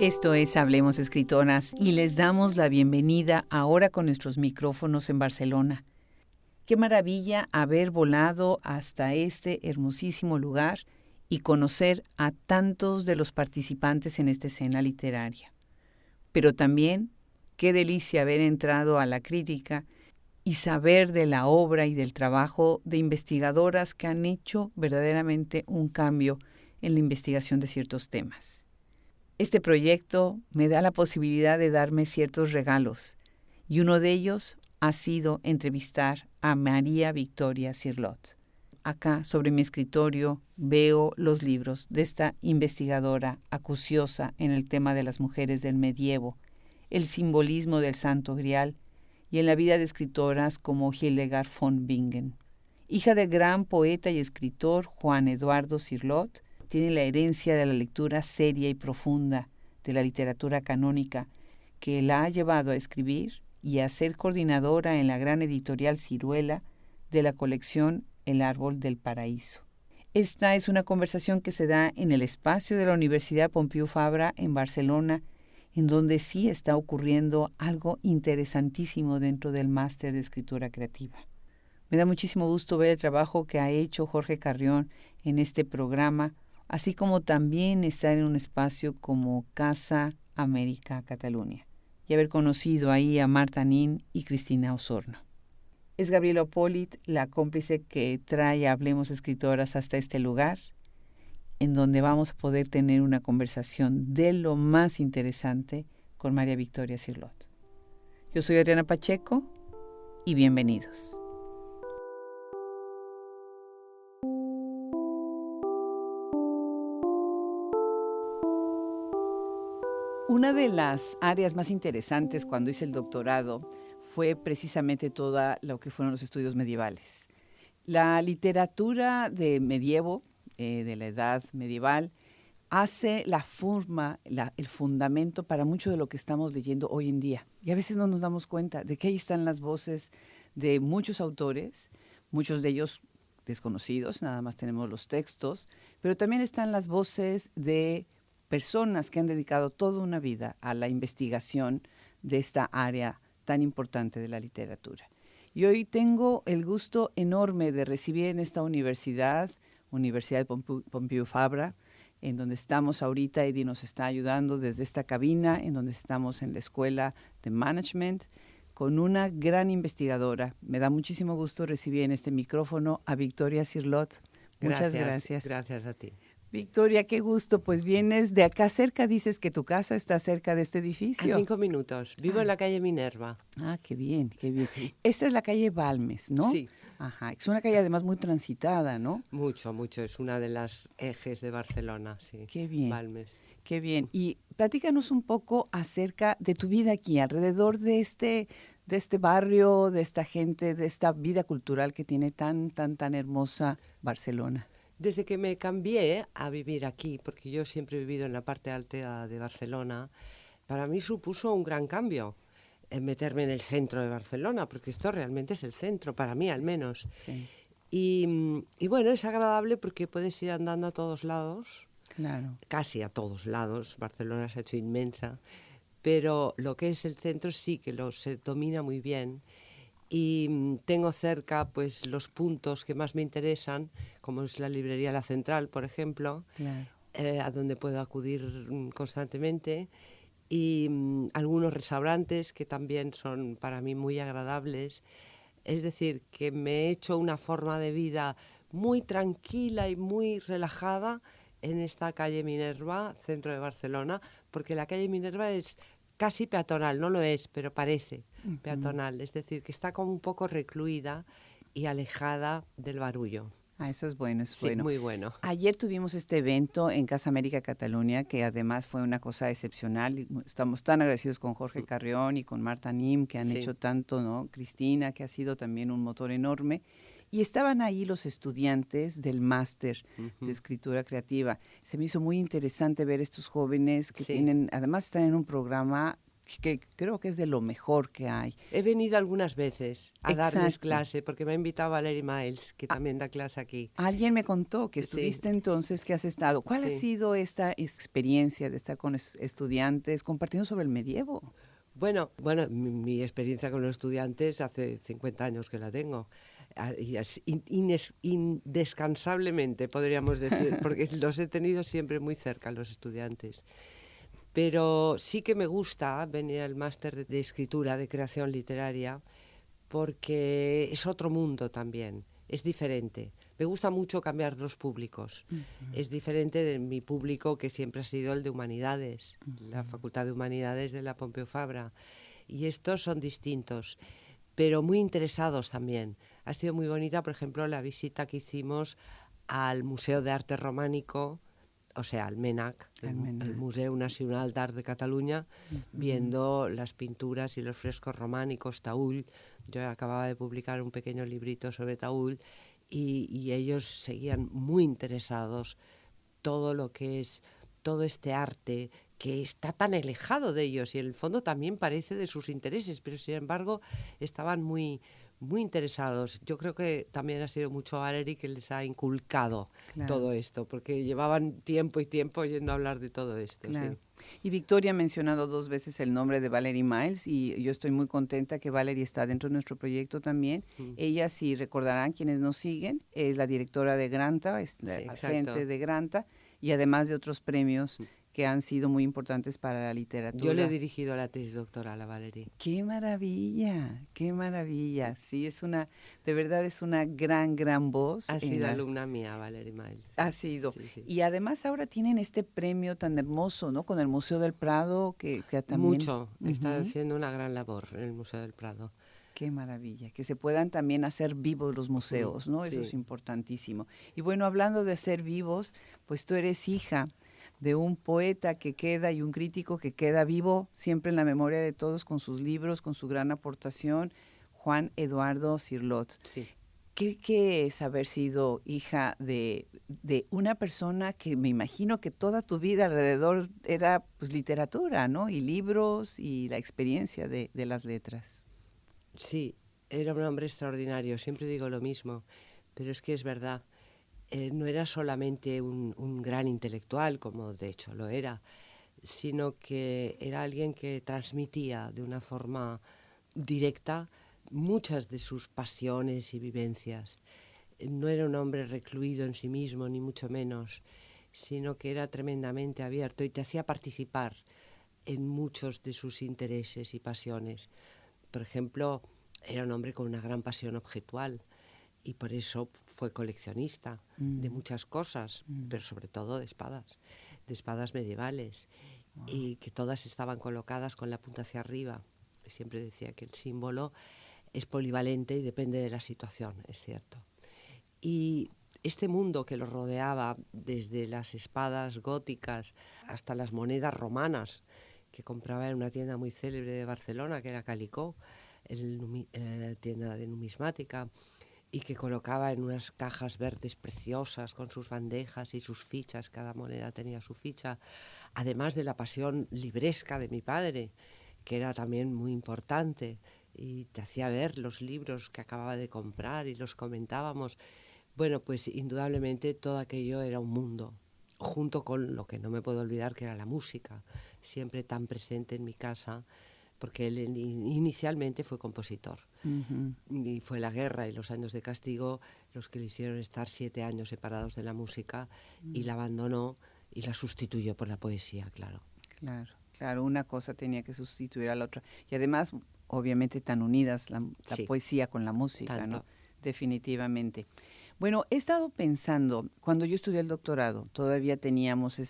Esto es Hablemos Escritoras y les damos la bienvenida ahora con nuestros micrófonos en Barcelona. Qué maravilla haber volado hasta este hermosísimo lugar y conocer a tantos de los participantes en esta escena literaria. Pero también qué delicia haber entrado a la crítica y saber de la obra y del trabajo de investigadoras que han hecho verdaderamente un cambio en la investigación de ciertos temas. Este proyecto me da la posibilidad de darme ciertos regalos y uno de ellos ha sido entrevistar a María Victoria Cirlot. Acá sobre mi escritorio veo los libros de esta investigadora acuciosa en el tema de las mujeres del medievo, el simbolismo del Santo Grial y en la vida de escritoras como Hildegard von Bingen. Hija del gran poeta y escritor Juan Eduardo Cirlot, tiene la herencia de la lectura seria y profunda de la literatura canónica que la ha llevado a escribir y a ser coordinadora en la gran editorial Ciruela de la colección El Árbol del Paraíso. Esta es una conversación que se da en el espacio de la Universidad Pompeu Fabra en Barcelona, en donde sí está ocurriendo algo interesantísimo dentro del máster de escritura creativa. Me da muchísimo gusto ver el trabajo que ha hecho Jorge Carrión en este programa, así como también estar en un espacio como Casa América Cataluña y haber conocido ahí a Marta Nin y Cristina Osorno. Es Gabriela Polit, la cómplice que trae a Hablemos Escritoras hasta este lugar, en donde vamos a poder tener una conversación de lo más interesante con María Victoria Cirlot. Yo soy Adriana Pacheco y bienvenidos. Una de las áreas más interesantes cuando hice el doctorado fue precisamente toda lo que fueron los estudios medievales. La literatura de medievo, de la edad medieval, hace la forma, el fundamento para mucho de lo que estamos leyendo hoy en día. Y a veces no nos damos cuenta de que ahí están las voces de muchos autores, muchos de ellos desconocidos, nada más tenemos los textos, pero también están las voces de personas que han dedicado toda una vida a la investigación de esta área tan importante de la literatura. Y hoy tengo el gusto enorme de recibir en esta Universidad de Pompeu Fabra, en donde estamos ahorita. Eddie nos está ayudando desde esta cabina, en donde estamos en la Escuela de Management, con una gran investigadora. Me da muchísimo gusto recibir en este micrófono a Victoria Cirlot. Muchas gracias. Gracias a ti. Victoria, qué gusto. Pues vienes de acá cerca, dices que tu casa está cerca de este edificio. A 5 minutos. Vivo en la calle Minerva. Ah, qué bien, qué bien. Esta es la calle Balmes, ¿no? Sí. Ajá. Es una calle además muy transitada, ¿no? Mucho, mucho. Es una de las ejes de Barcelona, sí. Qué bien. Balmes. Qué bien. Y platícanos un poco acerca de tu vida aquí, alrededor de este barrio, de esta gente, de esta vida cultural que tiene tan hermosa Barcelona. Desde que me cambié a vivir aquí, porque yo siempre he vivido en la parte alta de Barcelona, para mí supuso un gran cambio meterme en el centro de Barcelona, porque esto realmente es el centro, para mí al menos. Sí. Y bueno, es agradable porque puedes ir andando a todos lados, Claro. casi a todos lados. Barcelona se ha hecho inmensa, pero lo que es el centro sí que se domina muy bien. Y tengo cerca pues los puntos que más me interesan, como es la librería La Central, por ejemplo, Claro. a donde puedo acudir constantemente, y algunos restaurantes que también son para mí muy agradables. Es decir, que me he hecho una forma de vida muy tranquila y muy relajada en esta calle Minerva, centro de Barcelona, porque la calle Minerva es casi peatonal, no lo es, pero parece peatonal, es decir, que está como un poco recluida y alejada del barullo. Ah, eso es bueno, Sí, muy bueno. Ayer tuvimos este evento en Casa América Cataluña, que además fue una cosa excepcional. Y estamos tan agradecidos con Jorge Carrión y con Marta Nim, que han hecho tanto, ¿no? Cristina, que ha sido también un motor enorme. Y estaban ahí los estudiantes del máster de escritura creativa. Se me hizo muy interesante ver estos jóvenes que tienen, además están en un programa que creo que es de lo mejor que hay. He venido algunas veces a darles Exacto. clase, porque me ha invitado Valerie Miles, que también da clase aquí. Alguien me contó que Sí. estuviste entonces, que has estado. ¿Cuál ha Sí. sido esta experiencia de estar con estudiantes compartiendo sobre el medievo? Bueno, mi experiencia con los estudiantes hace 50 años que la tengo. Y es indescansablemente, podríamos decir, porque los he tenido siempre muy cerca, los estudiantes. Pero sí que me gusta venir al máster de escritura, de creación literaria, porque es otro mundo también, es diferente. Me gusta mucho cambiar los públicos. Es diferente de mi público, que siempre ha sido el de Humanidades, la Facultad de Humanidades de la Pompeu Fabra. Y estos son distintos, pero muy interesados también. Ha sido muy bonita, por ejemplo, la visita que hicimos al Museo de Arte Románico, o sea, al MENAC, el Museu Nacional d'Art de Cataluña, viendo las pinturas y los frescos románicos, Taüll. Yo acababa de publicar un pequeño librito sobre Taüll y ellos seguían muy interesados todo lo que es todo este arte que está tan alejado de ellos y en el fondo también parece de sus intereses, pero sin embargo estaban muy interesados. Yo creo que también ha sido mucho Valerie que les ha inculcado todo esto, porque llevaban tiempo y tiempo oyendo hablar de todo esto. Claro. Sí. Y Victoria ha mencionado 2 veces el nombre de Valerie Miles y yo estoy muy contenta que Valerie está dentro de nuestro proyecto también. Ella, si recordarán quienes nos siguen, es la directora de Granta, es la agente de Granta y además de otros premios que han sido muy importantes para la literatura. Yo le he dirigido la tesis doctoral a Valerie. ¡Qué maravilla! ¡Qué maravilla! Sí, de verdad es una gran voz. Ha sido alumna mía, Valerie Miles. Ha sido. Sí. Y además ahora tienen este premio tan hermoso, ¿no? Con el Museo del Prado, que también... Mucho. Está haciendo una gran labor en el Museo del Prado. Qué maravilla, que se puedan también hacer vivos los museos, ¿no? Eso es importantísimo. Y bueno, hablando de ser vivos, pues tú eres hija de un poeta que queda y un crítico que queda vivo siempre en la memoria de todos con sus libros, con su gran aportación, Juan Eduardo Cirlot. Sí. ¿Qué es haber sido hija de una persona que me imagino que toda tu vida alrededor era pues literatura, ¿no? Y libros y la experiencia de las letras? Sí, era un hombre extraordinario, siempre digo lo mismo, pero es que es verdad. No era solamente un gran intelectual, como de hecho lo era, sino que era alguien que transmitía de una forma directa muchas de sus pasiones y vivencias. No era un hombre recluido en sí mismo, ni mucho menos, sino que era tremendamente abierto y te hacía participar en muchos de sus intereses y pasiones. Por ejemplo, era un hombre con una gran pasión objetual, y por eso fue coleccionista de muchas cosas, pero sobre todo de espadas medievales, y que todas estaban colocadas con la punta hacia arriba. Siempre decía que el símbolo es polivalente y depende de la situación, es cierto. Y este mundo que lo rodeaba, desde las espadas góticas hasta las monedas romanas, que compraba en una tienda muy célebre de Barcelona, que era Calicó, tienda de numismática, y que colocaba en unas cajas verdes preciosas con sus bandejas y sus fichas, cada moneda tenía su ficha, además de la pasión libresca de mi padre, que era también muy importante, y te hacía ver los libros que acababa de comprar y los comentábamos. Bueno, pues indudablemente todo aquello era un mundo, junto con lo que no me puedo olvidar, que era la música, siempre tan presente en mi casa, porque él inicialmente fue compositor. Y fue la guerra y los años de castigo los que le hicieron estar 7 años separados de la música, y la abandonó y la sustituyó por la poesía, claro. Claro, una cosa tenía que sustituir a la otra. Y además, obviamente, tan unidas la poesía con la música, tanto, ¿no? Definitivamente. Bueno, he estado pensando, cuando yo estudié el doctorado, todavía teníamos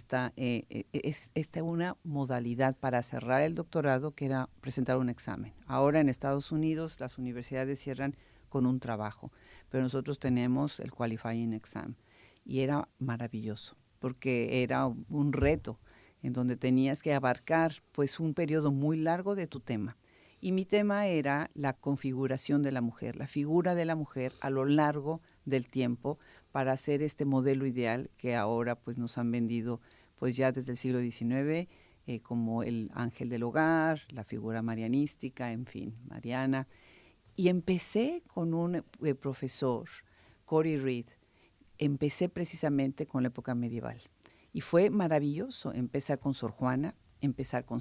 una modalidad para cerrar el doctorado, que era presentar un examen. Ahora en Estados Unidos las universidades cierran con un trabajo, pero nosotros tenemos el qualifying exam. Y era maravilloso, porque era un reto en donde tenías que abarcar pues un periodo muy largo de tu tema. Y mi tema era la configuración de la mujer, la figura de la mujer a lo largo del tiempo, para hacer este modelo ideal que ahora pues nos han vendido pues ya desde el siglo XIX como el ángel del hogar, la figura marianística, en fin, Mariana. Y empecé con un profesor, Corey Reed. Empecé precisamente con la época medieval. Y fue maravilloso empezar con Sor Juana, empezar con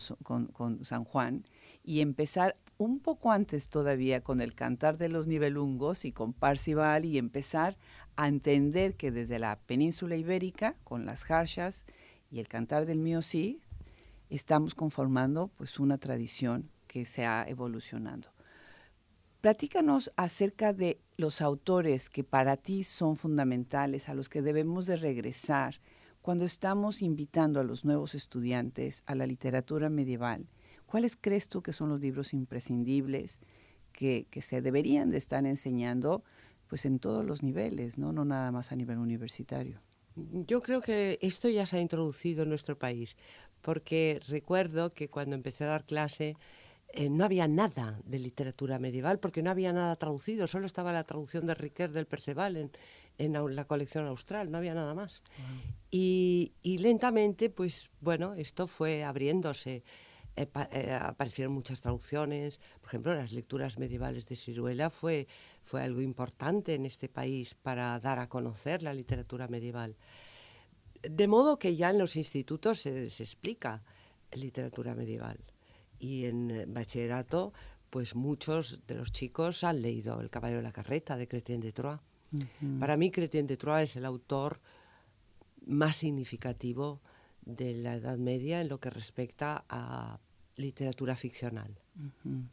San Juan y empezar un poco antes todavía con el Cantar de los Nibelungos y con Parzival y empezar a entender que desde la península ibérica, con las jarchas y el Cantar del Mío Sí, estamos conformando pues una tradición que se ha evolucionando. Platícanos acerca de los autores que para ti son fundamentales, a los que debemos de regresar cuando estamos invitando a los nuevos estudiantes a la literatura medieval. ¿Cuáles crees tú que son los libros imprescindibles que se deberían de estar enseñando pues en todos los niveles, no nada más a nivel universitario? Yo creo que esto ya se ha introducido en nuestro país, porque recuerdo que cuando empecé a dar clase no había nada de literatura medieval, porque no había nada traducido, solo estaba la traducción de Riquer del Perceval en la colección austral, no había nada más. Wow. Y lentamente, pues bueno, esto fue abriéndose. Aparecieron muchas traducciones, por ejemplo, las lecturas medievales de Siruela fue algo importante en este país para dar a conocer la literatura medieval. De modo que ya en los institutos se explica literatura medieval. Y en bachillerato, pues muchos de los chicos han leído El caballo de la carreta de Chrétien de Troyes. Uh-huh. Para mí Chrétien de Troyes es el autor más significativo de la Edad Media en lo que respecta a literatura ficcional. Uh-huh.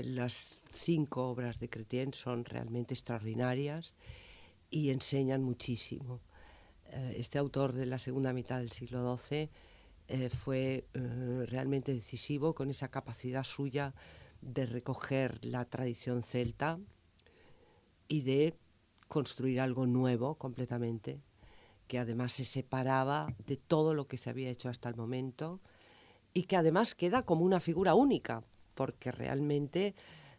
Las 5 obras de Chrétien son realmente extraordinarias y enseñan muchísimo. Este autor de la segunda mitad del siglo XII fue realmente decisivo con esa capacidad suya de recoger la tradición celta y de construir algo nuevo completamente, que además se separaba de todo lo que se había hecho hasta el momento y que además queda como una figura única, porque realmente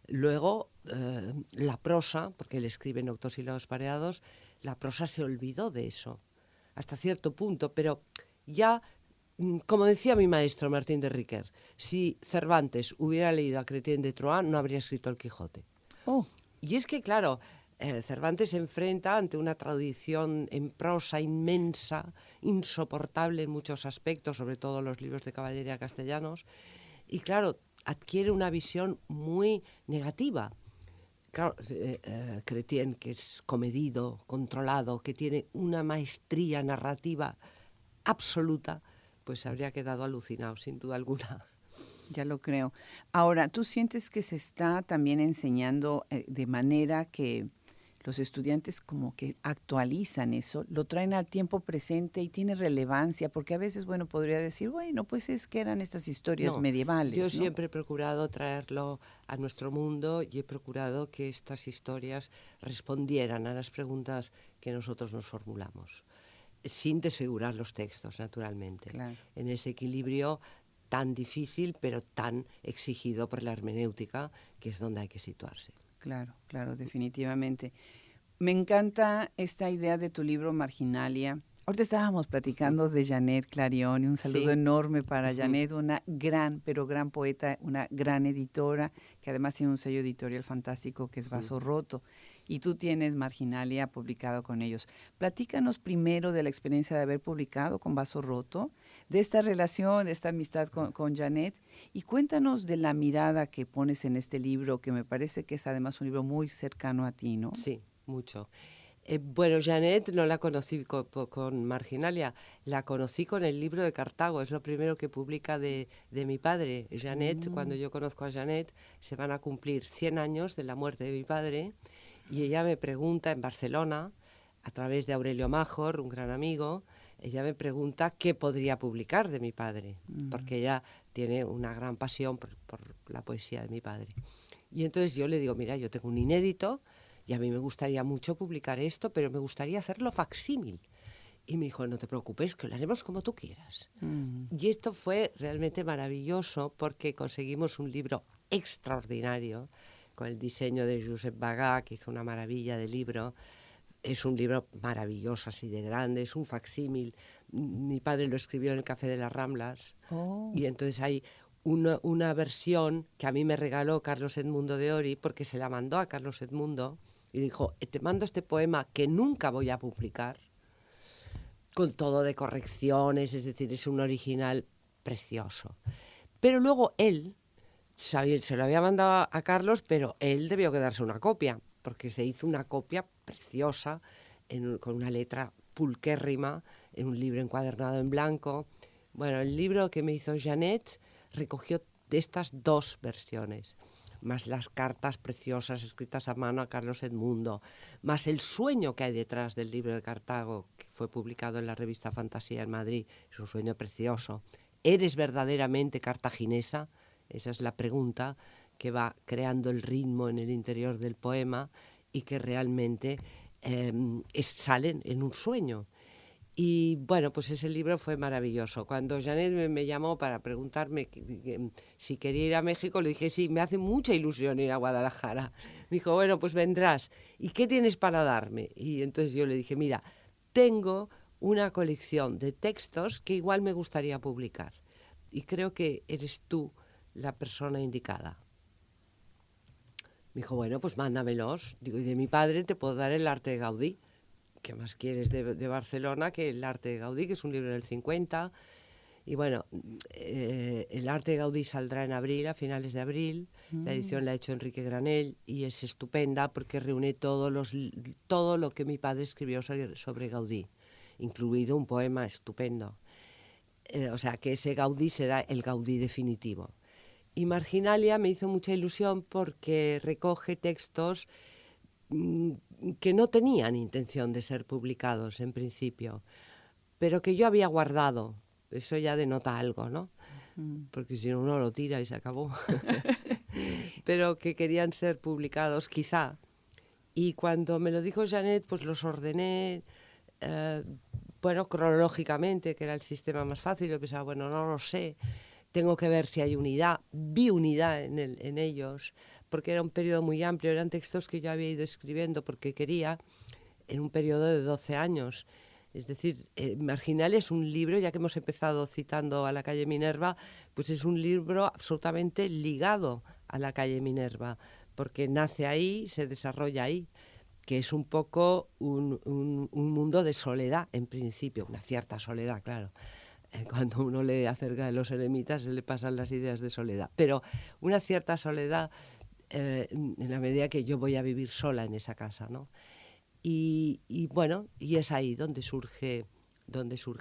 luego la prosa, porque él escribe en octosílabos pareados, la prosa se olvidó de eso hasta cierto punto, pero ya, como decía mi maestro Martín de Riquer, si Cervantes hubiera leído a Chrétien de Troyes no habría escrito El Quijote. Oh. Y es que, claro, Cervantes se enfrenta ante una tradición en prosa inmensa, insoportable en muchos aspectos, sobre todo los libros de caballería castellanos, y claro, adquiere una visión muy negativa. Claro, Chrétien, que es comedido, controlado, que tiene una maestría narrativa absoluta, pues habría quedado alucinado, sin duda alguna. Ya lo creo. Ahora, ¿tú sientes que se está también enseñando de manera que los estudiantes como que actualizan eso, lo traen al tiempo presente y tiene relevancia? Porque a veces, bueno, podría decir, bueno, pues es que eran estas historias medievales. Yo siempre he procurado traerlo a nuestro mundo y he procurado que estas historias respondieran a las preguntas que nosotros nos formulamos, sin desfigurar los textos, naturalmente. Claro. En ese equilibrio tan difícil, pero tan exigido por la hermenéutica, que es donde hay que situarse. Claro, claro, definitivamente. Me encanta esta idea de tu libro Marginalia. Ahorita estábamos platicando de Janet Clarion, y un saludo enorme para Janet, una gran, pero gran poeta, una gran editora, que además tiene un sello editorial fantástico que es Vaso Roto. Y tú tienes Marginalia publicado con ellos. Platícanos primero de la experiencia de haber publicado con Vaso Roto, de esta relación, de esta amistad con Janet, y cuéntanos de la mirada que pones en este libro, que me parece que es además un libro muy cercano a ti, ¿no? Sí, mucho. Bueno, Janet no la conocí con Marginalia, la conocí con el libro de Cartago, es lo primero que publica de mi padre. Janet, cuando yo conozco a Janet, se van a cumplir 100 años de la muerte de mi padre, y ella me pregunta en Barcelona, a través de Aurelio Major, un gran amigo, ella me pregunta qué podría publicar de mi padre, porque ella tiene una gran pasión por la poesía de mi padre. Y entonces yo le digo, mira, yo tengo un inédito, y a mí me gustaría mucho publicar esto, pero me gustaría hacerlo facsímil. Y me dijo, no te preocupes, que lo haremos como tú quieras. Y esto fue realmente maravilloso porque conseguimos un libro extraordinario con el diseño de Josep Bagà, que hizo una maravilla de libro, Es un libro maravilloso, así de grande, es un facsímil. Mi padre lo escribió en el Café de las Ramblas. Y entonces hay una versión que a mí me regaló Carlos Edmundo de Ory, porque se la mandó a Carlos Edmundo y dijo, te mando este poema que nunca voy a publicar, con todo de correcciones, es decir, es un original precioso. Pero luego él, se lo había mandado a Carlos, pero él debió quedarse una copia, porque se hizo una copia preciosa, con una letra pulquérrima, en un libro encuadernado en blanco. Bueno, el libro que me hizo Janet recogió de estas dos versiones, más las cartas preciosas escritas a mano a Carlos Edmundo, más el sueño que hay detrás del libro de Cartago, que fue publicado en la revista Fantasía en Madrid. Es un sueño precioso. ¿Eres verdaderamente cartaginesa? Esa es la pregunta que va creando el ritmo en el interior del poema y que realmente salen en un sueño. Y bueno, pues ese libro fue maravilloso. Cuando Janet me llamó para preguntarme si quería ir a México, le dije, sí, me hace mucha ilusión ir a Guadalajara. Me dijo, bueno, pues vendrás. ¿Y qué tienes para darme? Y entonces yo le dije, mira, tengo una colección de textos que igual me gustaría publicar. Y creo que eres tú la persona indicada. Me dijo, bueno, pues mándamelos. Digo, y de mi padre te puedo dar El arte de Gaudí. ¿Qué más quieres de Barcelona que El arte de Gaudí, que es un libro del 50? Y bueno, El arte de Gaudí saldrá en abril, a finales de abril. La edición la ha hecho Enrique Granell y es estupenda porque reúne todo lo que mi padre escribió sobre Gaudí, incluido un poema estupendo. O sea, que ese Gaudí será el Gaudí definitivo. Y Marginalia me hizo mucha ilusión porque recoge textos que no tenían intención de ser publicados en principio, pero que yo había guardado. Eso ya denota algo, ¿no? Porque si no, uno lo tira y se acabó. Pero que querían ser publicados, quizá. Y cuando me lo dijo Janet, pues los ordené, bueno, cronológicamente, que era el sistema más fácil. Yo pensaba, bueno, no lo sé. Tengo que ver si hay unidad. Vi unidad en ellos, porque era un periodo muy amplio. Eran textos que yo había ido escribiendo porque quería, en un periodo de 12 años. Es decir, Marginal es un libro, ya que hemos empezado citando a la calle Minerva, pues es un libro absolutamente ligado a la calle Minerva, porque nace ahí, se desarrolla ahí, que es un poco un mundo de soledad, en principio, una cierta soledad, claro. Cuando uno lee acerca de los eremitas se le pasan las ideas de soledad, pero una cierta soledad en la medida que yo voy a vivir sola en esa casa, ¿no? Y bueno, y es ahí donde surge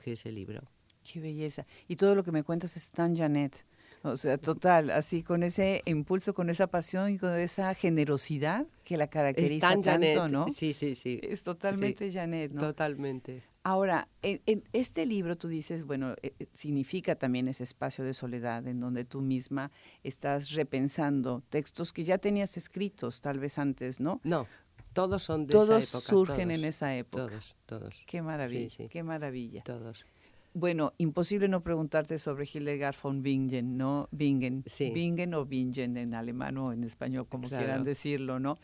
ese libro. Qué belleza. Y todo lo que me cuentas es tan Janet. O sea, total, así con ese impulso, con esa pasión y con esa generosidad que la caracteriza es tan tanto, Janet, ¿no? Sí. Es totalmente sí, Janet, ¿no? Totalmente. Ahora, en este libro tú dices, bueno, significa también ese espacio de soledad en donde tú misma estás repensando textos que ya tenías escritos tal vez antes, ¿no? No, todos son de todos esa época. Surgen en esa época. Todos. Qué maravilla, Sí. qué maravilla. Todos. Bueno, imposible no preguntarte sobre Hildegard von Bingen, ¿no? Bingen, Sí. Bingen o Bingen en alemán o en español, como Claro. quieran decirlo, ¿no?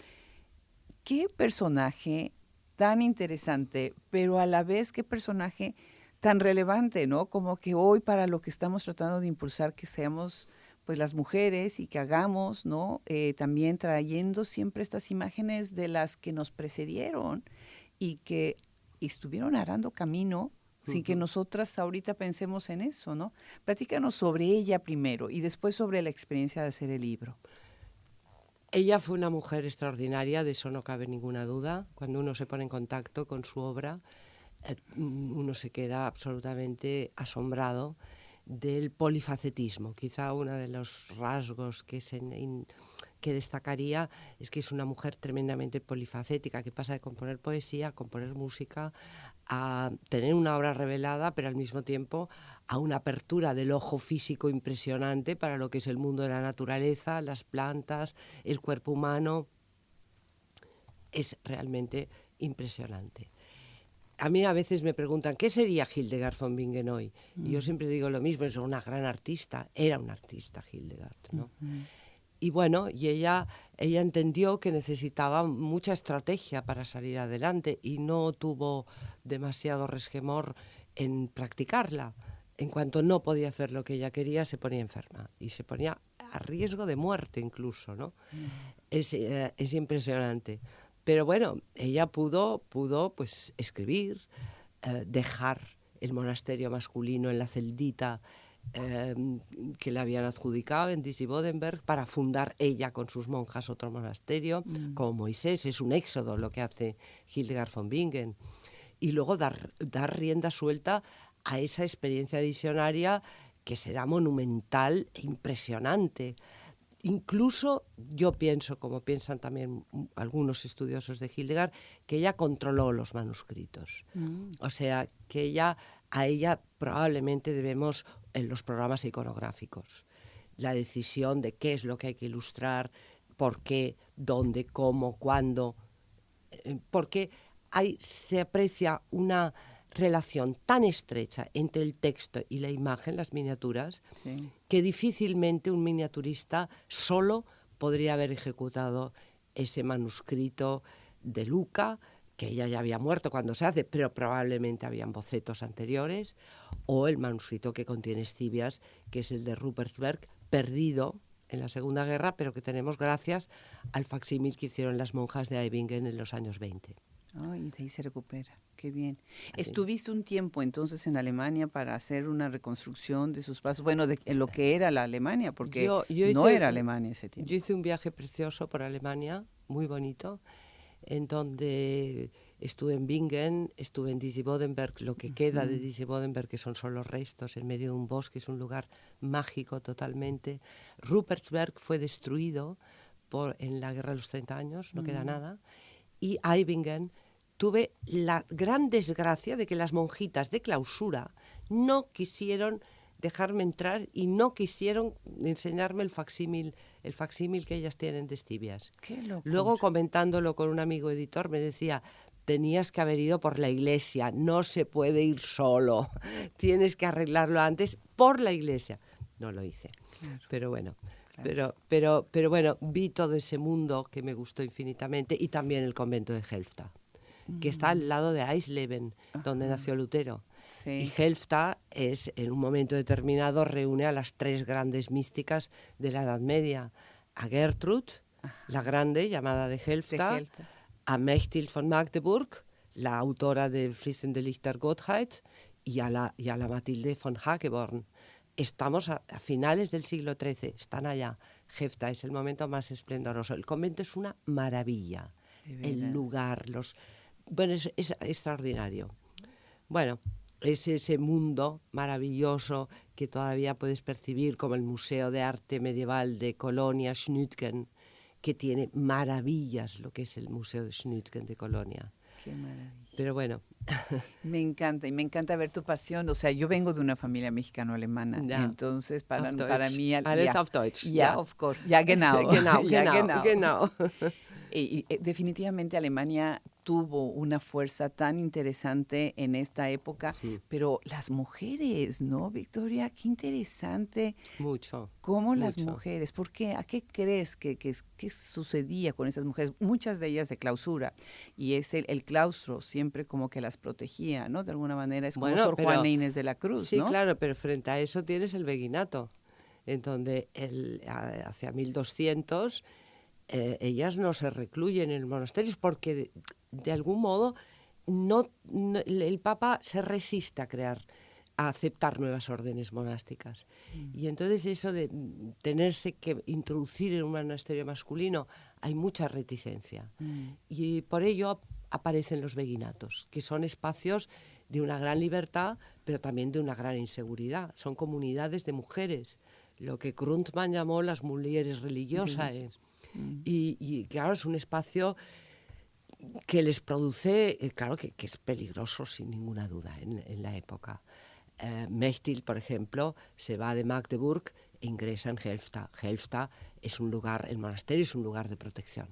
¿Qué personaje tan interesante, pero a la vez qué personaje tan relevante, ¿no? Como que hoy para lo que estamos tratando de impulsar que seamos pues las mujeres y que hagamos, ¿no? También trayendo siempre estas imágenes de las que nos precedieron y que estuvieron arando camino sin que nosotras ahorita pensemos en eso, ¿no? Platícanos sobre ella primero y después sobre la experiencia de hacer el libro. Ella fue una mujer extraordinaria, de eso no cabe ninguna duda. Cuando uno se pone en contacto con su obra, uno se queda absolutamente asombrado del polifacetismo. Quizá uno de los rasgos que destacaría es que es una mujer tremendamente polifacética, que pasa de componer poesía a componer música, a tener una obra revelada, pero al mismo tiempo a una apertura del ojo físico impresionante para lo que es el mundo de la naturaleza, las plantas, el cuerpo humano. Es realmente impresionante. A mí a veces me preguntan, ¿qué sería Hildegard von Bingen hoy? Y yo siempre digo lo mismo, es una gran artista, era una artista Hildegard, ¿no? Y bueno, y ella entendió que necesitaba mucha estrategia para salir adelante y no tuvo demasiado resquemor en practicarla. En cuanto no podía hacer lo que ella quería, se ponía enferma y se ponía a riesgo de muerte incluso, ¿no? Es impresionante. Pero bueno, ella pudo pues escribir, dejar el monasterio masculino en la celdita que le habían adjudicado en Disibodenberg para fundar ella con sus monjas otro monasterio, como Moisés. Es un éxodo lo que hace Hildegard von Bingen. Y luego dar rienda suelta a esa experiencia visionaria que será monumental e impresionante. Incluso yo pienso, como piensan también algunos estudiosos de Hildegard, que ella controló los manuscritos. O sea, que a ella probablemente debemos en los programas iconográficos la decisión de qué es lo que hay que ilustrar, por qué, dónde, cómo, cuándo, porque se aprecia una relación tan estrecha entre el texto y la imagen, las miniaturas, sí, que difícilmente un miniaturista solo podría haber ejecutado ese manuscrito de Luca, que ella ya había muerto cuando se hace, pero probablemente habían bocetos anteriores, o el manuscrito que contiene Escivias, que es el de Rupertsberg, perdido en la Segunda Guerra, pero que tenemos gracias al facsímil que hicieron las monjas de Eibingen en los años 20. Y de ahí se recupera. Qué bien. Así. ¿Estuviste un tiempo entonces en Alemania para hacer una reconstrucción de sus pasos? Bueno, en lo que era la Alemania, porque yo no era Alemania ese tiempo. Yo hice un viaje precioso por Alemania, muy bonito, en donde estuve en Bingen, estuve en Disibodenberg, lo que queda de Disibodenberg, que son solo restos en medio de un bosque, es un lugar mágico totalmente. Rupertsberg fue destruido en la Guerra de los 30 años, no queda nada, y Eibingen tuve la gran desgracia de que las monjitas de clausura no quisieron dejarme entrar y no quisieron enseñarme el facsímil que ellas tienen de Escivias. Luego, comentándolo con un amigo editor, me decía: tenías que haber ido por la iglesia, no se puede ir solo, tienes que arreglarlo antes por la iglesia. No lo hice, claro. Pero bueno. Claro. Pero bueno, vi todo ese mundo que me gustó infinitamente, y también el convento de Helfta, que está al lado de Eisleben, donde nació Lutero. Sí. Y Helfta en un momento determinado reúne a las tres grandes místicas de la Edad Media: a Gertrud, la grande, llamada de Helfta, a Mechthild von Magdeburg, la autora de Fließende de Licht der Gottheit, y a la Matilde von Hageborn. Estamos a finales del siglo XIII, están allá. Helfta es el momento más esplendoroso. El convento es una maravilla. El lugar, bueno, es extraordinario. Bueno, es ese mundo maravilloso que todavía puedes percibir, como el Museo de Arte Medieval de Colonia, Schnütgen, que tiene maravillas, lo que es el Museo de Schnütgen de Colonia. Qué maravilla. Pero bueno. Me encanta, y me encanta ver tu pasión. O sea, yo vengo de una familia mexicano-alemana, entonces para mí... Alles auf Deutsch. Ja, of course. Ja, genau. Genau. Y definitivamente Alemania tuvo una fuerza tan interesante en esta época, pero las mujeres, ¿no, Victoria? Qué interesante. Mucho. ¿Cómo las mujeres? ¿Por qué? ¿A qué crees que sucedía con esas mujeres? Muchas de ellas de clausura, y es el claustro siempre como que las protegía, ¿no? De alguna manera es como Sor Juana Inés de la Cruz, sí, ¿no? Sí, claro, pero frente a eso tienes el beguinato, en donde hacia 1200... ellas no se recluyen en monasterios porque de algún modo el Papa se resiste a aceptar nuevas órdenes monásticas. Y entonces eso de tenerse que introducir en un monasterio masculino, hay mucha reticencia. Y por ello aparecen los beguinatos, que son espacios de una gran libertad, pero también de una gran inseguridad. Son comunidades de mujeres, lo que Grundtmann llamó las mulieres religiosas. Y claro, es un espacio que les produce, claro que es peligroso sin ninguna duda en la época. Mechthild, por ejemplo, se va de Magdeburg e ingresa en Helfta. Helfta es un lugar, el monasterio es un lugar de protección.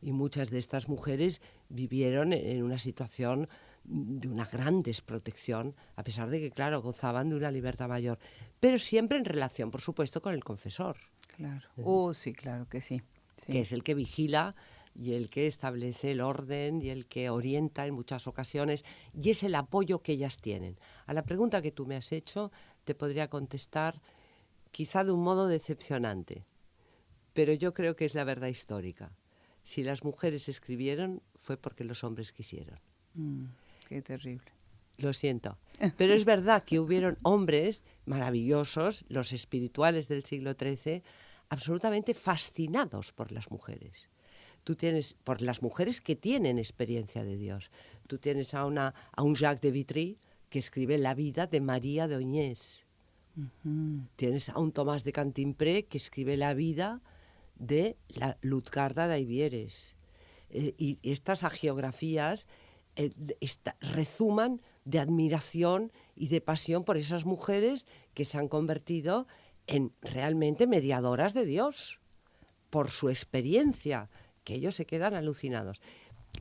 Y muchas de estas mujeres vivieron en una situación de una gran desprotección, a pesar de que, claro, gozaban de una libertad mayor, pero siempre en relación, por supuesto, con el confesor. Claro. Sí, claro que sí. Que es el que vigila y el que establece el orden y el que orienta en muchas ocasiones, y es el apoyo que ellas tienen. A la pregunta que tú me has hecho, te podría contestar quizá de un modo decepcionante, pero yo creo que es la verdad histórica. Si las mujeres escribieron, fue porque los hombres quisieron. Qué terrible. Lo siento. Pero es verdad que hubieron hombres maravillosos, los espirituales del siglo XIII, absolutamente fascinados por las mujeres. Tú tienes, por las mujeres que tienen experiencia de Dios. Tú tienes a un Jacques de Vitry que escribe la vida de María de Oñés. Tienes a un Tomás de Cantimpré que escribe la vida de la Lutgarda de Aivieres. Y estas hagiografías rezuman de admiración y de pasión por esas mujeres que se han convertido en realmente mediadoras de Dios, por su experiencia, que ellos se quedan alucinados.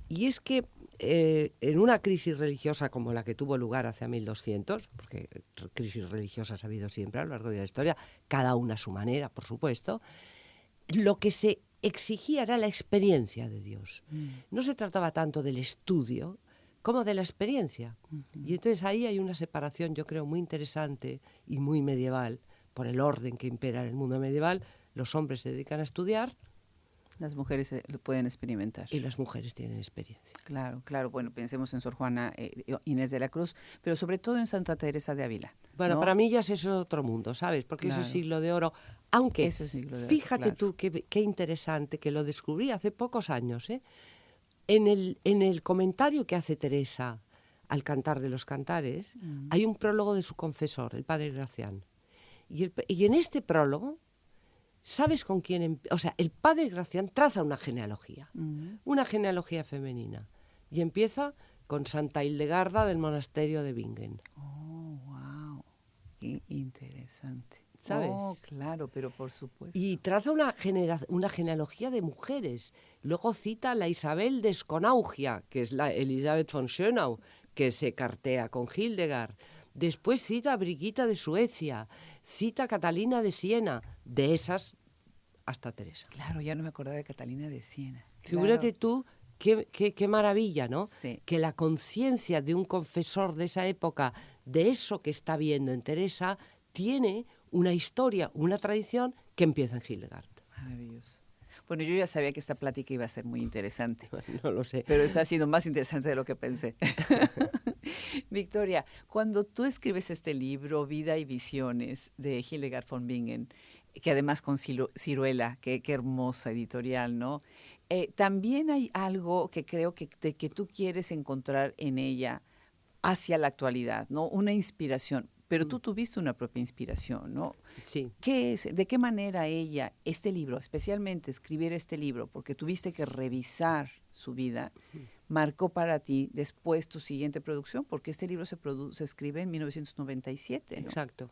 Y es que en una crisis religiosa como la que tuvo lugar hace 1200, porque crisis religiosas ha habido siempre a lo largo de la historia, cada una a su manera, por supuesto, lo que se exigía era la experiencia de Dios. No se trataba tanto del estudio como de la experiencia. Y entonces ahí hay una separación, yo creo, muy interesante y muy medieval, por el orden que impera en el mundo medieval. Los hombres se dedican a estudiar. Las mujeres lo pueden experimentar. Y las mujeres tienen experiencia. Claro, claro. Bueno, pensemos en Sor Juana Inés de la Cruz, pero sobre todo en Santa Teresa de Ávila. Bueno, ¿no? para mí ya es eso otro mundo, ¿sabes? Porque claro. Ese siglo de oro, aunque siglo de fíjate oro, claro. tú qué interesante, que lo descubrí hace pocos años, ¿eh? En el comentario que hace Teresa al Cantar de los Cantares, hay un prólogo de su confesor, el padre Gracián. Y en este prólogo, ¿sabes con quién? O sea, el padre Gracián traza una genealogía femenina. Y empieza con Santa Hildegarda del monasterio de Bingen. Oh, wow. Qué interesante. ¿Sabes? Oh, claro, pero por supuesto. Y traza una genealogía de mujeres. Luego cita a la Isabel de Sconaugia, que es la Elisabeth von Schönau, que se cartea con Hildegard. Después cita a Brigitta de Suecia, cita a Catalina de Siena, de esas hasta Teresa. Claro, ya no me acordaba de Catalina de Siena. Figúrate tú qué maravilla, ¿no? Sí. Que la conciencia de un confesor de esa época, de eso que está viendo en Teresa, tiene una historia, una tradición que empieza en Hildegard. Maravilloso. Bueno, yo ya sabía que esta plática iba a ser muy interesante. No lo sé. Pero está siendo más interesante de lo que pensé. Victoria, cuando tú escribes este libro, Vida y Visiones, de Hildegard von Bingen, que además con Ciruela, qué hermosa editorial, ¿no? También hay algo que creo que tú quieres encontrar en ella hacia la actualidad, ¿no? Una inspiración. Pero tú tuviste una propia inspiración, ¿no? Sí. ¿De qué manera ella, este libro, especialmente escribir este libro, porque tuviste que revisar su vida, marcó para ti después tu siguiente producción? Porque este libro se escribe en 1997, ¿no? Exacto.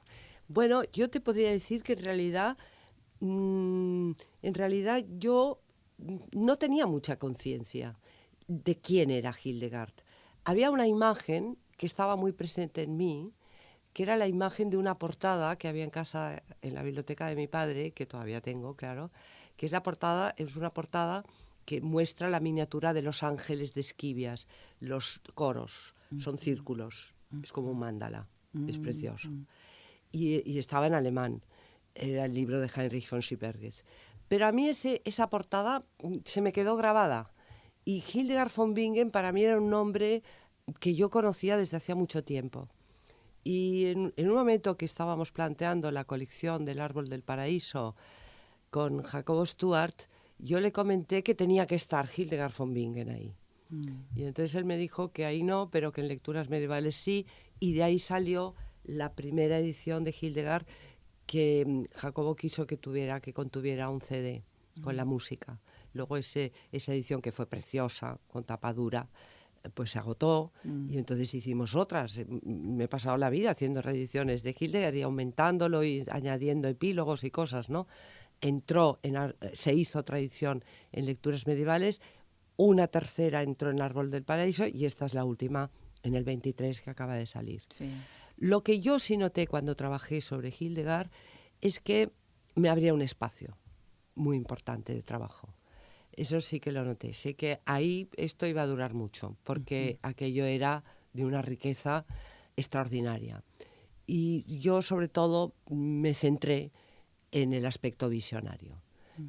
Bueno, yo te podría decir que en realidad yo no tenía mucha conciencia de quién era Hildegard. Había una imagen que estaba muy presente en mí, que era la imagen de una portada que había en casa, en la biblioteca de mi padre, que todavía tengo, claro, que es una portada que muestra la miniatura de los ángeles de Esquivias, los coros, son círculos, es como un mandala, es precioso. Y estaba en alemán, era el libro de Heinrich von Schipperges. Pero a mí esa portada se me quedó grabada. Y Hildegard von Bingen para mí era un nombre que yo conocía desde hacía mucho tiempo. Y en un momento que estábamos planteando la colección del Árbol del Paraíso con Jacobo Stuart, yo le comenté que tenía que estar Hildegard von Bingen ahí. Y entonces él me dijo que ahí no, pero que en lecturas medievales sí, y de ahí salió la primera edición de Hildegard que Jacobo quiso que contuviera un CD con la música. Luego esa edición, que fue preciosa, con tapadura, pues se agotó y entonces hicimos otras. Me he pasado la vida haciendo reediciones de Hildegard y aumentándolo y añadiendo epílogos y cosas, ¿no? Se hizo otra edición en Lecturas Medievales, una tercera entró en Árbol del Paraíso y esta es la última en el 23 que acaba de salir. Sí. Lo que yo sí noté cuando trabajé sobre Hildegard es que me abría un espacio muy importante de trabajo. Eso sí que lo noté. Sé que ahí esto iba a durar mucho, porque aquello era de una riqueza extraordinaria. Y yo, sobre todo, me centré en el aspecto visionario,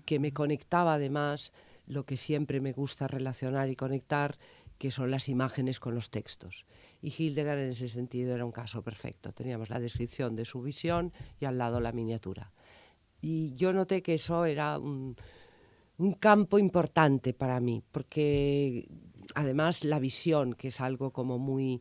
que me conectaba además lo que siempre me gusta relacionar y conectar, que son las imágenes con los textos. Y Hildegard en ese sentido era un caso perfecto. Teníamos la descripción de su visión y al lado la miniatura. Y yo noté que eso era un campo importante para mí, porque además la visión, que es algo como muy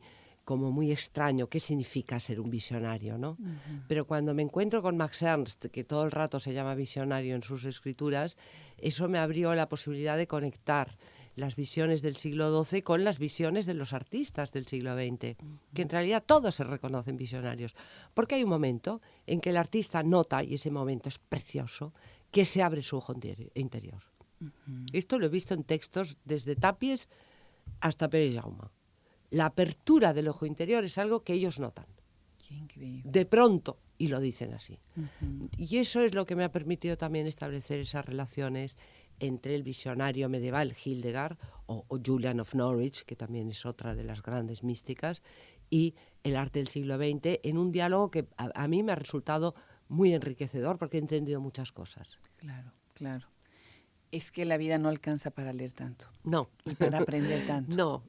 extraño, ¿qué significa ser un visionario, no? Pero cuando me encuentro con Max Ernst, que todo el rato se llama visionario en sus escrituras, eso me abrió la posibilidad de conectar las visiones del siglo XII con las visiones de los artistas del siglo XX, que en realidad todos se reconocen visionarios, porque hay un momento en que el artista nota, y ese momento es precioso, que se abre su ojo interior. Esto lo he visto en textos desde Tapies hasta Pere Jaume. La apertura del ojo interior es algo que ellos notan. Qué increíble. De pronto, y lo dicen así. Y eso es lo que me ha permitido también establecer esas relaciones entre el visionario medieval Hildegard o Julian of Norwich, que también es otra de las grandes místicas, y el arte del siglo XX, en un diálogo que a mí me ha resultado muy enriquecedor porque he entendido muchas cosas. Claro, claro. Es que la vida no alcanza para leer tanto. No. Y para aprender tanto. No.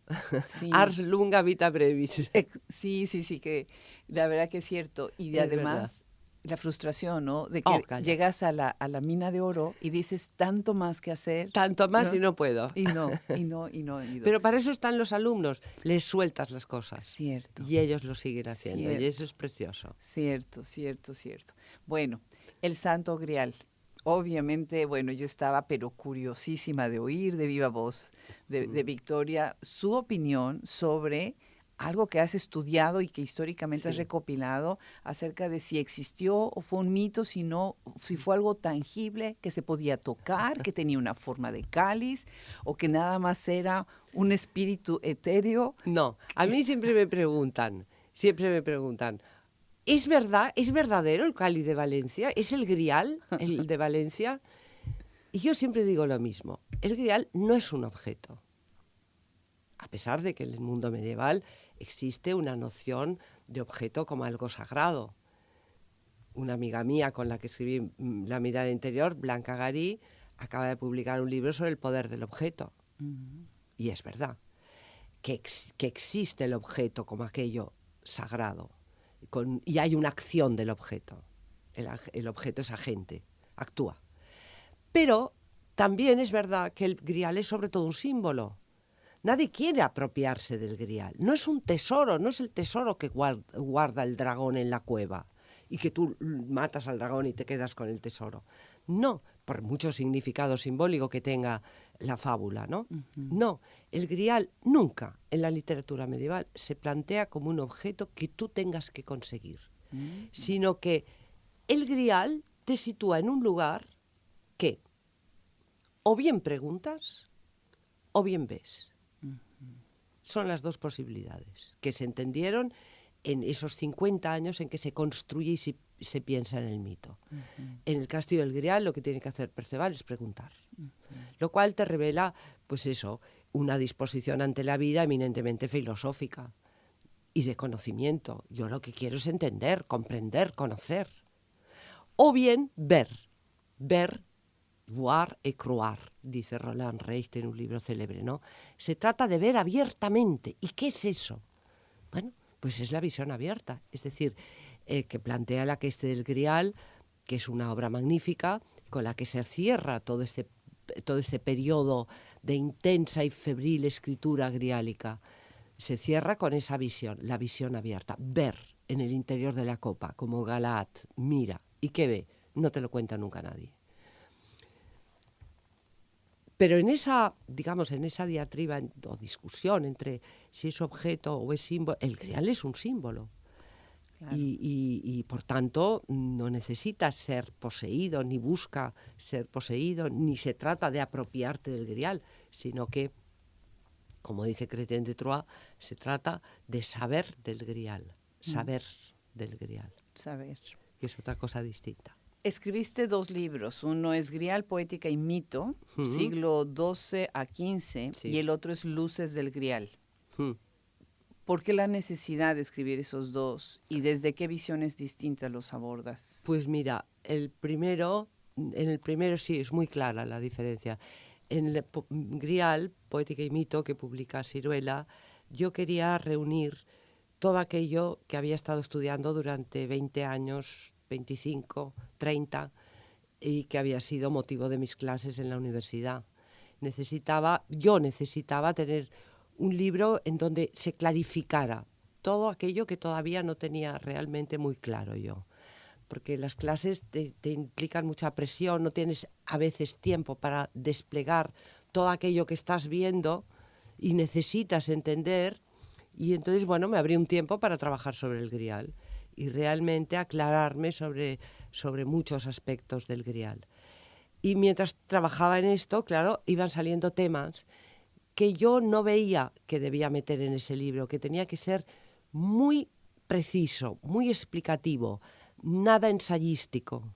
Sí. Ars lunga vita brevis. Sí, que la verdad que es cierto. Y además, la frustración, ¿no? De que llegas a la mina de oro y dices tanto más que hacer. Tanto más, ¿no? Y no puedo. Y no. Pero para eso están los alumnos. Les sueltas las cosas. Cierto. Y ellos lo siguen haciendo. Cierto. Y eso es precioso. Cierto. Bueno, el Santo Grial. Obviamente, bueno, yo estaba pero curiosísima de oír de viva voz de Victoria su opinión sobre algo que has estudiado y que históricamente has recopilado acerca de si existió o fue un mito, si fue algo tangible que se podía tocar, que tenía una forma de cáliz o que nada más era un espíritu etéreo. No, a mí siempre me preguntan, ¿es verdad, es verdadero el cáliz de Valencia? ¿Es el grial el de Valencia? Y yo siempre digo lo mismo, el grial no es un objeto. A pesar de que en el mundo medieval existe una noción de objeto como algo sagrado. Una amiga mía con la que escribí La mirada interior, Blanca Garí, acaba de publicar un libro sobre el poder del objeto. Y es verdad que existe el objeto como aquello sagrado. Y hay una acción del objeto. El objeto es agente, actúa. Pero también es verdad que el grial es sobre todo un símbolo. Nadie quiere apropiarse del grial. No es un tesoro, no es el tesoro que guarda el dragón en la cueva y que tú matas al dragón y te quedas con el tesoro. No, por mucho significado simbólico que tenga la fábula, ¿no? No, el grial nunca en la literatura medieval se plantea como un objeto que tú tengas que conseguir, sino que el grial te sitúa en un lugar que o bien preguntas o bien ves. Son las dos posibilidades que se entendieron en esos 50 años en que se construye y se piensa en el mito. En el Castillo del Grial lo que tiene que hacer Perceval es preguntar, lo cual te revela, pues eso, una disposición ante la vida eminentemente filosófica y de conocimiento. Yo lo que quiero es entender, comprender, conocer. O bien ver, voir et croire, dice Roland Reicht en un libro célebre, ¿no? Se trata de ver abiertamente. ¿Y qué es eso? Bueno, pues es la visión abierta. Es decir, que plantea la Queste del Grial, que es una obra magnífica, con la que se cierra todo este periodo de intensa y febril escritura griálica. Se cierra con esa visión, la visión abierta. Ver en el interior de la copa, como Galaad, mira. ¿Y qué ve? No te lo cuenta nunca nadie. Pero en esa, digamos, en esa diatriba o discusión entre si es objeto o es símbolo, el grial es un símbolo. Claro. Y por tanto no necesita ser poseído, ni busca ser poseído, ni se trata de apropiarte del grial, sino que, como dice Chrétien de Troyes, se trata de saber del grial, saber del grial, Saber. que es otra cosa distinta. Escribiste 2 libros, uno es Grial, Poética y Mito, siglo XII a XV, Sí. y el otro es Luces del Grial. Hmm. ¿Por qué la necesidad de escribir esos 2 y desde qué visiones distintas los abordas? Pues mira, en el primero sí es muy clara la diferencia. En el Grial, Poética y Mito, que publica Siruela, yo quería reunir todo aquello que había estado estudiando durante 20 años, 25, 30, y que había sido motivo de mis clases en la universidad. Yo necesitaba tener un libro en donde se clarificara todo aquello que todavía no tenía realmente muy claro yo. Porque las clases te implican mucha presión, no tienes a veces tiempo para desplegar todo aquello que estás viendo y necesitas entender. Y entonces, bueno, me abrí un tiempo para trabajar sobre el grial y realmente aclararme sobre muchos aspectos del grial. Y mientras trabajaba en esto, claro, iban saliendo temas que yo no veía que debía meter en ese libro, que tenía que ser muy preciso, muy explicativo, nada ensayístico.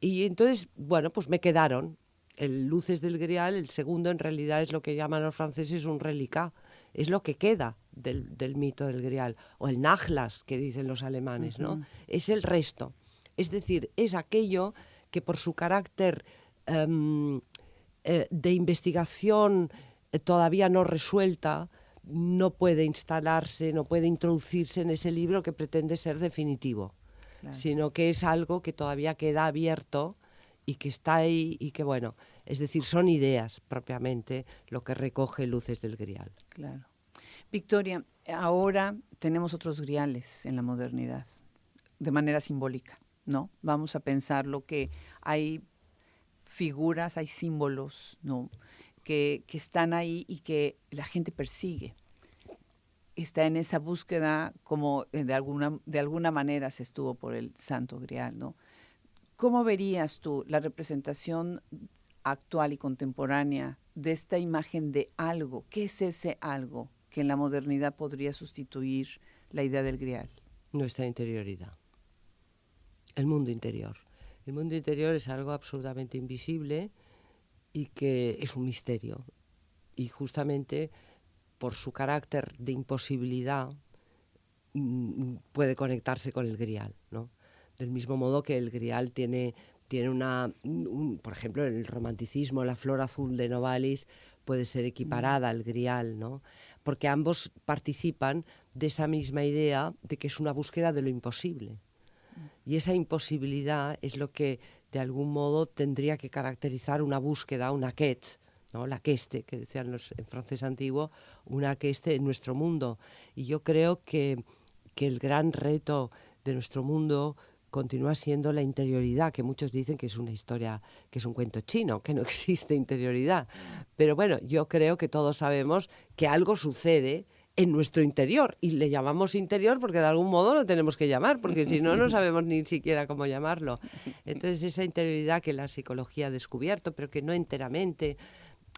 Y entonces, bueno, pues me quedaron. El Luces del Grial, el segundo, en realidad es lo que llaman los franceses un reliquat, es lo que queda del mito del Grial, o el Nachlass, que dicen los alemanes, ¿no? Es el resto. Es decir, es aquello que por su carácter de investigación todavía no resuelta, no puede instalarse, no puede introducirse en ese libro que pretende ser definitivo, claro, sino que es algo que todavía queda abierto y que está ahí y que, bueno, es decir, son ideas propiamente lo que recoge Luces del Grial. Claro. Victoria, ahora tenemos otros griales en la modernidad, de manera simbólica, ¿no? Vamos a pensar lo que hay figuras, hay símbolos, ¿no?, que están ahí y que la gente persigue. Está en esa búsqueda, como de alguna manera se estuvo por el Santo Grial, ¿no? ¿Cómo verías tú la representación actual y contemporánea de esta imagen de algo? ¿Qué es ese algo que en la modernidad podría sustituir la idea del Grial? Nuestra interioridad, el mundo interior. El mundo interior es algo absolutamente invisible y que es un misterio. Y justamente por su carácter de imposibilidad puede conectarse con el Grial, ¿no? Del mismo modo que el Grial tiene por ejemplo, en el romanticismo, la flor azul de Novalis puede ser equiparada al Grial, ¿no? Porque ambos participan de esa misma idea de que es una búsqueda de lo imposible. Y esa imposibilidad es lo que, de algún modo, tendría que caracterizar una búsqueda, una quête, ¿no? La queste, que decían en francés antiguo, una queste en nuestro mundo. Y yo creo que el gran reto de nuestro mundo continúa siendo la interioridad, que muchos dicen que es una historia, que es un cuento chino, que no existe interioridad. Pero bueno, yo creo que todos sabemos que algo sucede en nuestro interior, y le llamamos interior porque de algún modo lo tenemos que llamar, porque si no, no sabemos ni siquiera cómo llamarlo. Entonces, esa interioridad que la psicología ha descubierto, pero que no enteramente.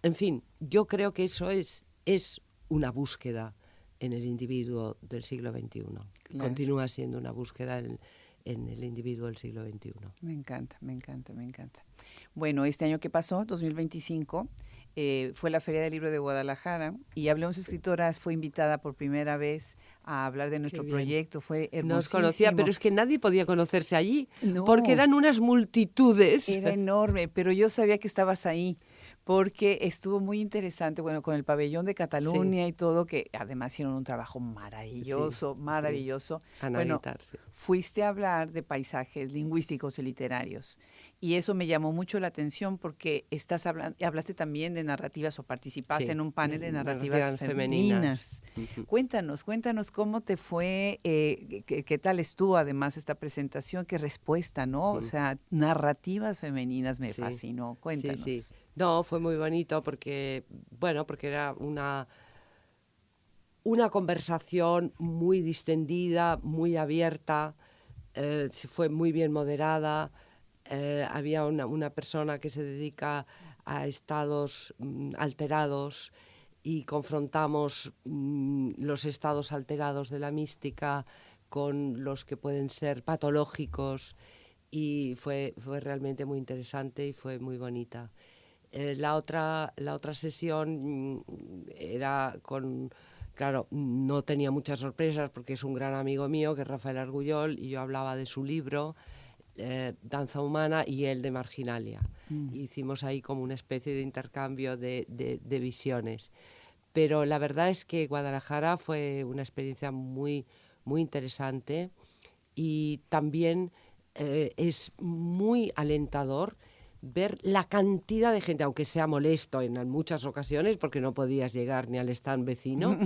En fin, yo creo que eso es una búsqueda en el individuo del siglo XXI. Claro. Continúa siendo una búsqueda en el individuo del siglo XXI. Me encanta, me encanta, me encanta. Bueno, este año que pasó, 2025, fue la Feria del Libro de Guadalajara y Hablemos Escritoras fue invitada por primera vez a hablar de nuestro proyecto. Fue hermosísimo. Nos conocía, pero es que nadie podía conocerse allí, no, porque eran unas multitudes. Era enorme, pero yo sabía que estabas ahí, porque estuvo muy interesante, bueno, con el pabellón de Cataluña, sí, y todo, que además hicieron un trabajo maravilloso, sí, maravilloso. Sí. Bueno, sí. Fuiste a hablar de paisajes lingüísticos y literarios, y eso me llamó mucho la atención porque hablaste también de narrativas o participaste, sí, en un panel de narrativas femeninas. Cuéntanos cómo te fue, qué tal estuvo además esta presentación, qué respuesta, ¿no? O sea, narrativas femeninas me fascinó. Cuéntanos. Sí, sí. No, fue muy bonito porque, bueno, porque era una conversación muy distendida, muy abierta, fue muy bien moderada. Había una persona que se dedica a estados alterados y confrontamos los estados alterados de la mística con los que pueden ser patológicos, y fue realmente muy interesante y fue muy bonita. La otra sesión era con... Claro, no tenía muchas sorpresas porque es un gran amigo mío, que es Rafael Argullol, y yo hablaba de su libro, Danza Humana, y él de Marginalia. Hicimos ahí como una especie de intercambio de visiones. Pero la verdad es que Guadalajara fue una experiencia muy, muy interesante, y también es muy alentador ver la cantidad de gente, aunque sea molesto en muchas ocasiones porque no podías llegar ni al stand vecino,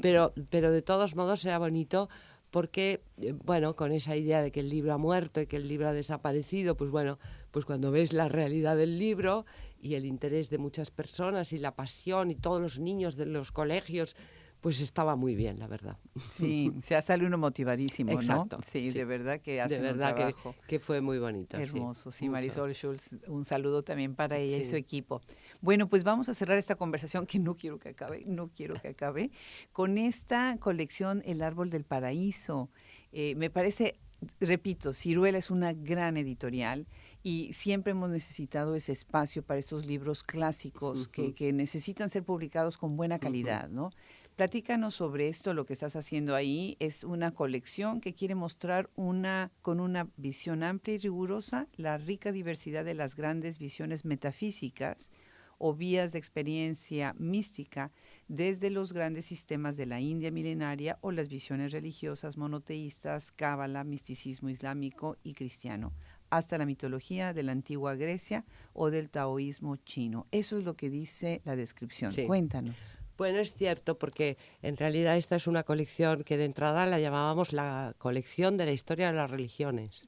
pero de todos modos era bonito porque, bueno, con esa idea de que el libro ha muerto y que el libro ha desaparecido, pues bueno, pues cuando ves la realidad del libro y el interés de muchas personas y la pasión y todos los niños de los colegios, pues estaba muy bien, la verdad. Sí, se sale uno motivadísimo, Exacto, ¿no? Sí, sí. de verdad que De hacen un verdad trabajo que fue muy bonito. hermoso. Sí, Mucho. Marisol Schulz, un saludo también para ella y Sí. su equipo. Bueno, pues vamos a cerrar esta conversación, que no quiero que acabe, con esta colección El Árbol del Paraíso. Me parece, repito, Siruela es una gran editorial y siempre hemos necesitado ese espacio para estos libros clásicos que necesitan ser publicados con buena calidad, ¿no? Platícanos sobre esto, lo que estás haciendo ahí. Es una colección que quiere mostrar con una visión amplia y rigurosa la rica diversidad de las grandes visiones metafísicas o vías de experiencia mística desde los grandes sistemas de la India milenaria o las visiones religiosas monoteístas, cábala, misticismo islámico y cristiano, hasta la mitología de la antigua Grecia o del taoísmo chino. Eso es lo que dice la descripción. Sí. Cuéntanos. Bueno, es cierto, porque en realidad esta es una colección que de entrada la llamábamos la colección de la historia de las religiones.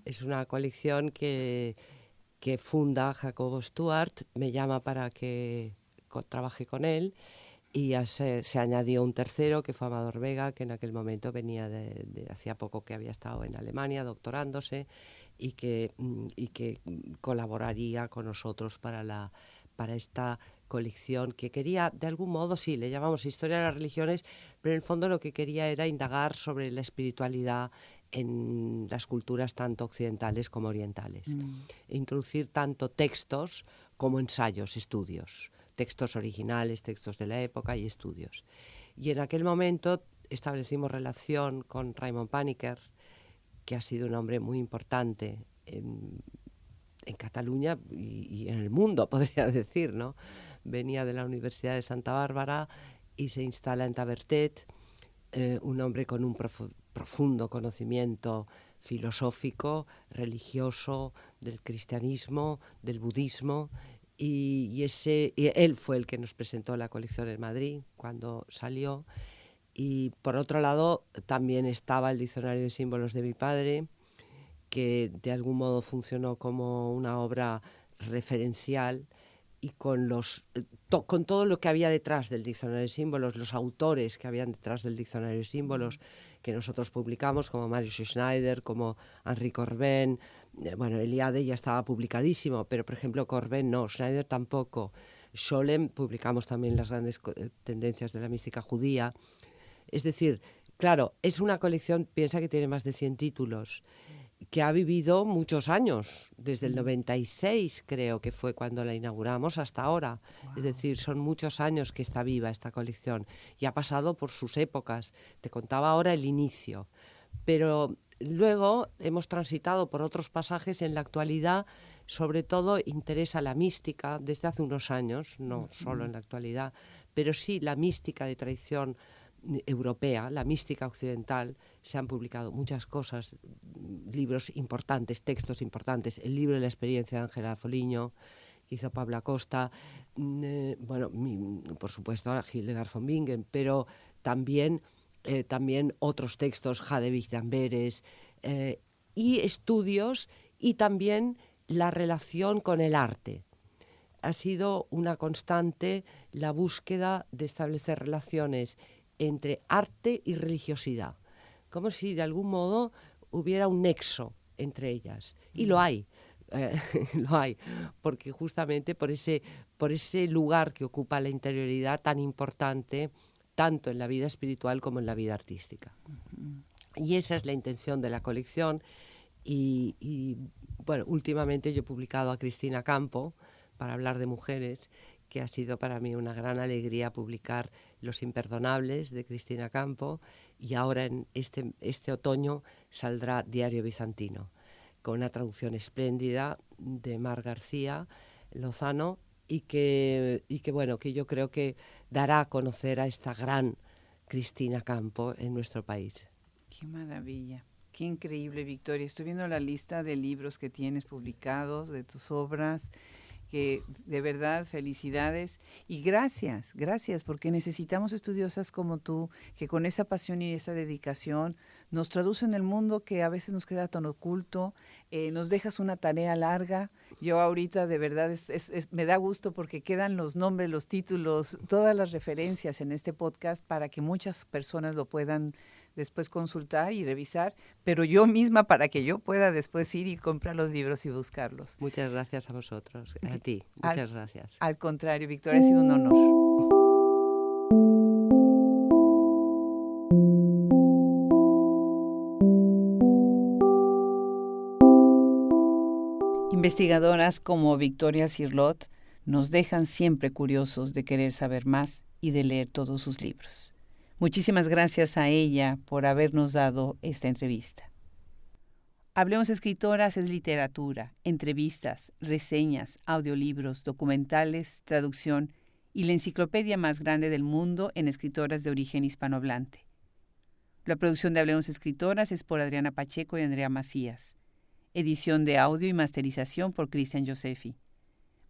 Es una colección que funda Jacobo Stuart, me llama para que trabaje con él, y ya se añadió un tercero, que fue Amador Vega, que en aquel momento venía de hacía poco que había estado en Alemania doctorándose, y que colaboraría con nosotros para esta colección, que quería, de algún modo, sí, le llamamos Historia de las Religiones, pero en el fondo lo que quería era indagar sobre la espiritualidad en las culturas tanto occidentales como orientales. E introducir tanto textos como ensayos, estudios, textos originales, textos de la época y estudios. Y en aquel momento establecimos relación con Raymond Paniker, que ha sido un hombre muy importante en Cataluña y en el mundo, podría decir, ¿no? Venía de la Universidad de Santa Bárbara y se instala en Tavertet, un hombre con un profundo conocimiento filosófico, religioso, del cristianismo, del budismo, y él fue el que nos presentó la colección en Madrid cuando salió. Y por otro lado también estaba el diccionario de símbolos de mi padre, que de algún modo funcionó como una obra referencial, y con todo lo que había detrás del diccionario de símbolos, los autores que habían detrás del diccionario de símbolos, que nosotros publicamos, como Marius Schneider, como Henri Corbin. Bueno, Eliade ya estaba publicadísimo, pero por ejemplo Corbin no, Schneider tampoco. Scholem publicamos también las grandes tendencias de la mística judía. Es decir, claro, es una colección, piensa que tiene más de 100 títulos, que ha vivido muchos años, desde el 96 creo que fue cuando la inauguramos hasta ahora. Wow. Es decir, son muchos años que está viva esta colección y ha pasado por sus épocas. Te contaba ahora el inicio, pero luego hemos transitado por otros pasajes. En la actualidad, sobre todo, interesa la mística desde hace unos años, no solo en la actualidad, pero sí la mística de tradición europea, la mística occidental. Se han publicado muchas cosas, libros importantes, textos importantes, el libro de la experiencia de Ángela Foligno, que hizo Pablo Acosta, bueno, por supuesto Hildegard von Bingen, pero también otros textos, Hadewig de Amberes, y estudios, y también la relación con el arte. ha sido una constante la búsqueda de establecer relaciones entre arte y religiosidad, como si de algún modo hubiera un nexo entre ellas. Y lo hay, lo hay, porque justamente por ese lugar que ocupa la interioridad tan importante, tanto en la vida espiritual como en la vida artística. Y esa es la intención de la colección. Y bueno, últimamente yo he publicado a Cristina Campo para hablar de mujeres, que ha sido para mí una gran alegría publicar Los Imperdonables de Cristina Campo, y ahora en este otoño saldrá Diario Bizantino, con una traducción espléndida de Mar García Lozano, y que bueno, que yo creo que dará a conocer a esta gran Cristina Campo en nuestro país. ¡Qué maravilla! Qué increíble, Victoria. Estoy viendo la lista de libros que tienes publicados, de tus obras, que de verdad felicidades y gracias, porque necesitamos estudiosas como tú, que con esa pasión y esa dedicación nos traducen el mundo que a veces nos queda tan oculto, nos dejas una tarea larga. Yo ahorita de verdad me da gusto porque quedan los nombres, los títulos, todas las referencias en este podcast para que muchas personas lo puedan después consultar y revisar, pero yo misma para que yo pueda después ir y comprar los libros y buscarlos. Muchas gracias a vosotros, a ti, muchas gracias. Al contrario, Victoria, ha sido un honor. Investigadoras como Victoria Cirlot nos dejan siempre curiosos de querer saber más y de leer todos sus libros. Muchísimas gracias a ella por habernos dado esta entrevista. Hablemos Escritoras es literatura, entrevistas, reseñas, audiolibros, documentales, traducción y la enciclopedia más grande del mundo en escritoras de origen hispanohablante. La producción de Hablemos Escritoras es por Adriana Pacheco y Andrea Macías. Edición de audio y masterización por Cristian Josefi.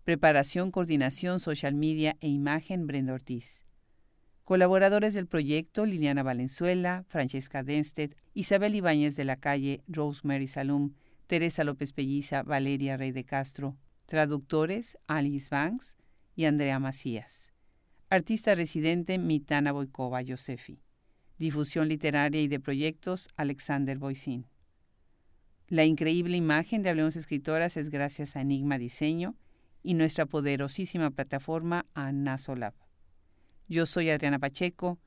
Preparación, coordinación, social media e imagen Brenda Ortiz. Colaboradores del proyecto: Liliana Valenzuela, Francesca Denstedt, Isabel Ibáñez de la Calle, Rosemary Salum, Teresa López Pelliza, Valeria Rey de Castro. Traductores: Alice Banks y Andrea Macías. Artista residente: Mitana Boykova Josefi. Difusión literaria y de proyectos: Alexander Boisin. La increíble imagen de Hablemos Escritoras es gracias a Enigma Diseño y nuestra poderosísima plataforma Nasolab. Yo soy Adriana Pacheco,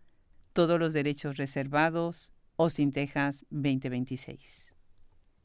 todos los derechos reservados, Austin, Texas, 2026.